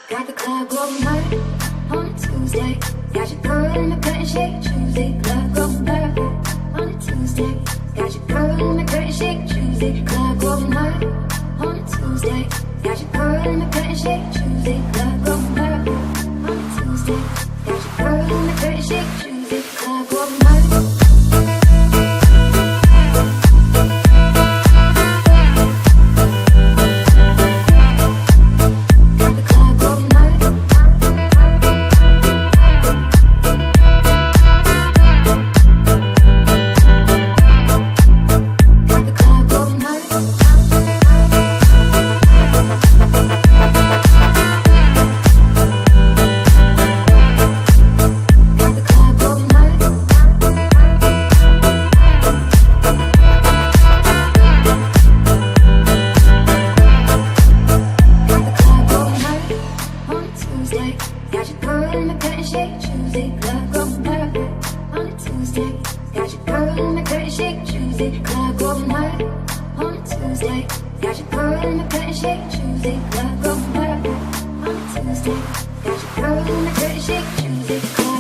Got the club going hard on a Tuesday. Got your girl in the curtain shake Tuesday. Club going hard on a Tuesday. Got your girl in the curtain shake Tuesday. Club going hard on a Tuesday. Got your girl in the curtain shake Tuesday. Club going hard on a Tuesday. Got your girl in the curtain shake Tuesday. Club going hard. Got your girl in the curtain shake Tuesday. Club going hard on a Tuesday. Got your girl in the curtain shake Tuesday. Club going hard on a Tuesday. Got your girl in the curtain shake Tuesday. Club going hard on a Tuesday. Got your girl in the curtain shake Tuesday.